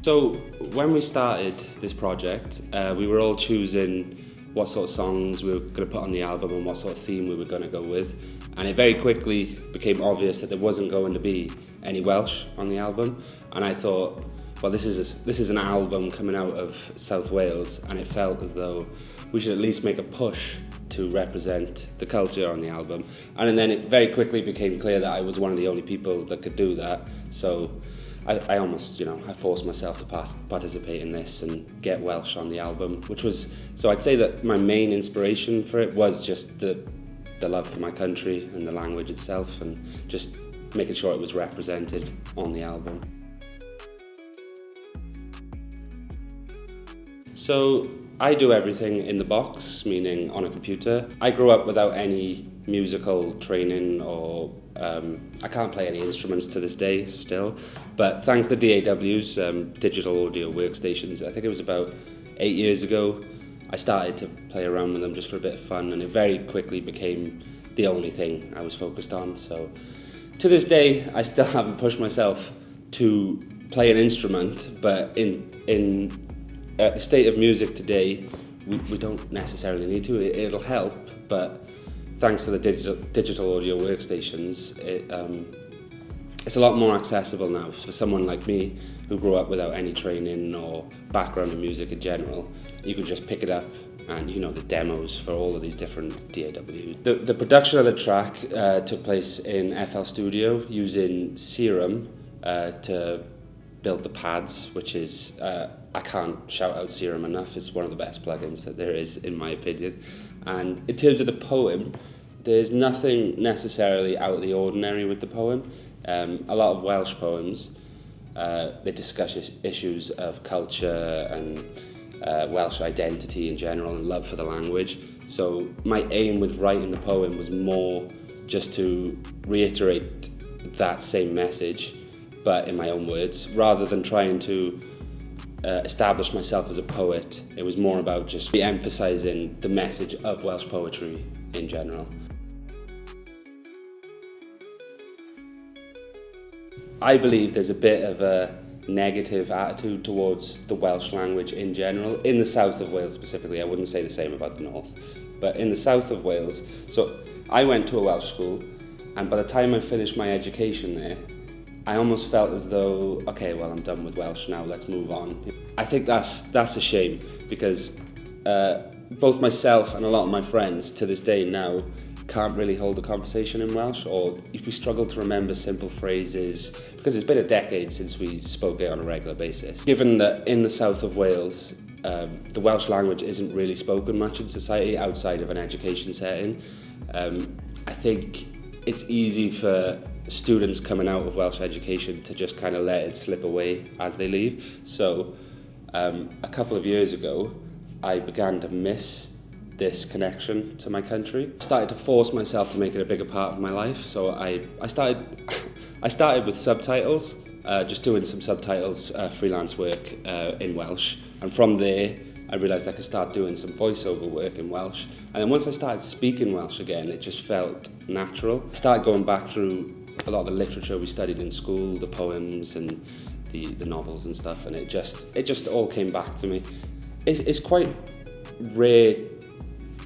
So when we started this project, we were all choosing what sort of songs we were going to put on the album and what sort of theme we were going to go with. And it very quickly became obvious that there wasn't going to be any Welsh on the album. And I thought, well, this is an album coming out of South Wales, and it felt as though we should at least make a push to represent the culture on the album. And then it very quickly became clear that I was one of the only people that could do that. So I almost, I forced myself to participate in this and get Welsh on the album, so I'd say that my main inspiration for it was just the love for my country and the language itself, and just making sure it was represented on the album. So I do everything in the box, meaning on a computer. I grew up without any musical training, or I can't play any instruments to this day still, but thanks to DAW's digital audio workstations, I think it was about 8 years ago, I started to play around with them just for a bit of fun, and it very quickly became the only thing I was focused on. So to this day, I still haven't pushed myself to play an instrument, but in the state of music today, we don't necessarily need to. It'll help, but thanks to the digital audio workstations, it's a lot more accessible now for someone like me who grew up without any training or background in music in general. You can just pick it up, and there's demos for all of these different DAWs. The production of the track took place in FL Studio using Serum to build the pads, which is, I can't shout out Serum enough. It's one of the best plugins that there is, in my opinion. And in terms of the poem, there's nothing necessarily out of the ordinary with the poem. A lot of Welsh poems, they discuss issues of culture and Welsh identity in general and love for the language. So my aim with writing the poem was more just to reiterate that same message, but in my own words, rather than trying to establish myself as a poet. It was more about just re-emphasising the message of Welsh poetry in general. I believe there's a bit of a negative attitude towards the Welsh language in general, in the south of Wales specifically. I wouldn't say the same about the north, but in the south of Wales. So I went to a Welsh school, and by the time I finished my education there, I almost felt as though, okay, well, I'm done with Welsh now, let's move on. I think that's a shame, because both myself and a lot of my friends to this day now can't really hold a conversation in Welsh, or if we struggle to remember simple phrases, because it's been a decade since we spoke it on a regular basis. Given that in the south of Wales, the Welsh language isn't really spoken much in society outside of an education setting, I think it's easy for students coming out of Welsh education to just kind of let it slip away as they leave. So a couple of years ago, I began to miss this connection to my country. I started to force myself to make it a bigger part of my life. So I started with subtitles, just doing some subtitles, freelance work in Welsh. And from there, I realised I could start doing some voiceover work in Welsh. And then once I started speaking Welsh again, it just felt natural. I started going back through a lot of the literature we studied in school, the poems and the novels and stuff, and it just all came back to me. It's quite rare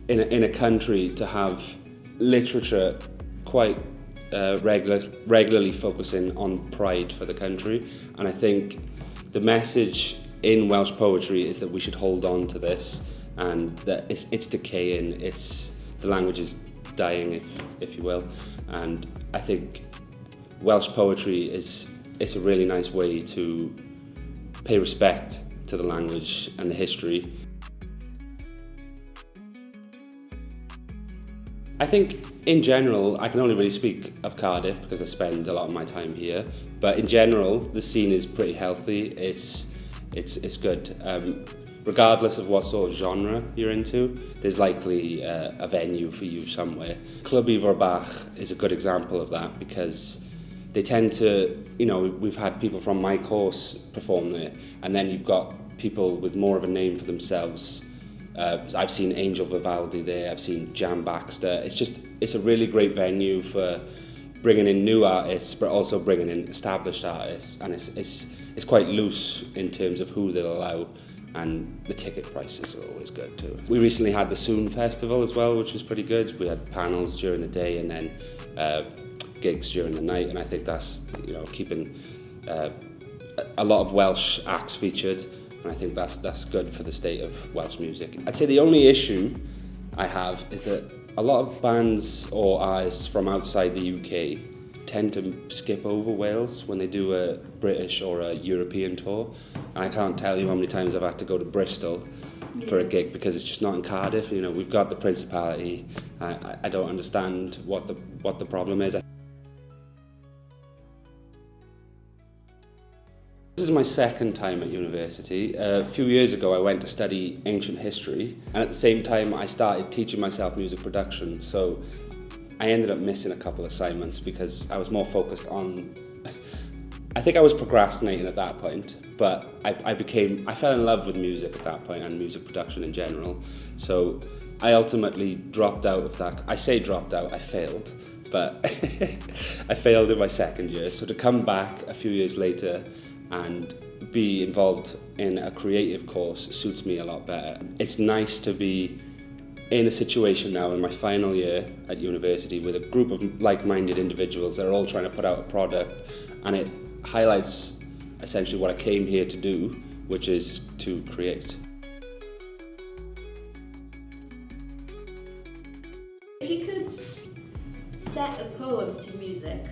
in a country to have literature quite regularly focusing on pride for the country, and I think the message in Welsh poetry is that we should hold on to this, and that it's decaying, the language is dying, if you will, and I think Welsh poetry it's a really nice way to pay respect to the language and the history. I think in general, I can only really speak of Cardiff because I spend a lot of my time here, but in general, the scene is pretty healthy. It's good. Regardless of what sort of genre you're into, there's likely a venue for you somewhere. Creu is a good example of that, because they tend to, we've had people from my course perform there, and then you've got people with more of a name for themselves. I've seen Angel Vivaldi there, I've seen Jan Baxter. It's a really great venue for bringing in new artists, but also bringing in established artists, and it's quite loose in terms of who they'll allow, and the ticket prices are always good too. We recently had the Soon Festival as well, which was pretty good. We had panels during the day and then gigs during the night, and I think that's, you know, keeping a lot of Welsh acts featured, and I think that's good for the state of Welsh music. I'd say the only issue I have is that a lot of bands or artists from outside the UK tend to skip over Wales when they do a British or a European tour. And I can't tell you how many times I've had to go to Bristol for a gig because it's just not in Cardiff. You know, we've got the Principality. I don't understand what the problem is. This is my second time at university. A few years ago I went to study ancient history, and at the same time I started teaching myself music production. So I ended up missing a couple assignments because I was more focused on... I think I was procrastinating at that point, but I fell in love with music at that point and music production in general. So I ultimately dropped out of that. I say dropped out, I failed, but I failed in my second year. So to come back a few years later and be involved in a creative course suits me a lot better. It's nice to be in a situation now in my final year at university with a group of like-minded individuals that are all trying to put out a product, and it highlights essentially what I came here to do, which is to create. If you could set a poem to music,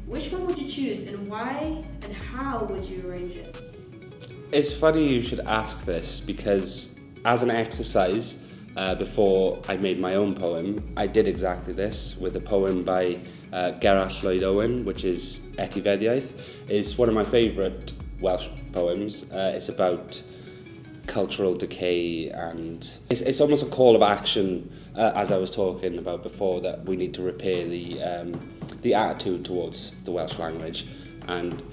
which one would you choose, and why, and how would you arrange it? It's funny you should ask this, because as an exercise, before I made my own poem, I did exactly this with a poem by Gerallt Lloyd Owen, which is Etifeddiaeth. It's one of my favourite Welsh poems. It's about cultural decay, and it's almost a call of action, as I was talking about before, that we need to repair the attitude towards the Welsh language. And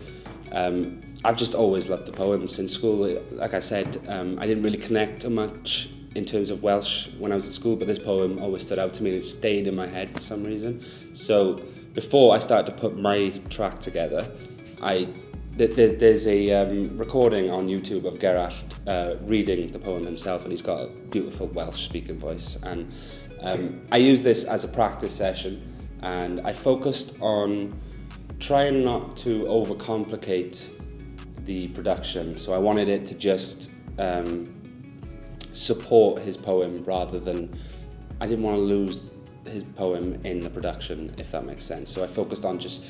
I've just always loved the poem since school. Like I said, I didn't really connect much in terms of Welsh when I was at school, but this poem always stood out to me and it stayed in my head for some reason. So before I started to put my track together, there's a recording on YouTube of Gerallt reading the poem himself, and he's got a beautiful Welsh-speaking voice. And I used this as a practice session, and I focused on trying not to overcomplicate the production. So I wanted it to just support his poem rather than... I didn't want to lose his poem in the production, if that makes sense. So I focused on just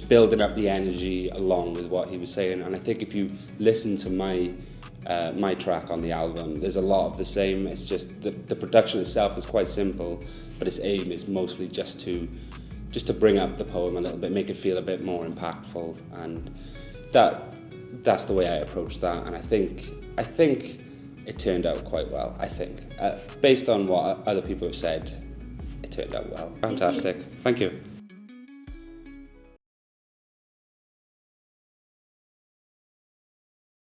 building up the energy along with what he was saying. And I think if you listen to my track on the album, there's a lot of the same. It's just the production itself is quite simple, but its aim is mostly just to bring up the poem a little bit, make it feel a bit more impactful. And that's the way I approached that. And I think it turned out quite well, I think. Based on what other people have said, it turned out well. Fantastic. Thank you.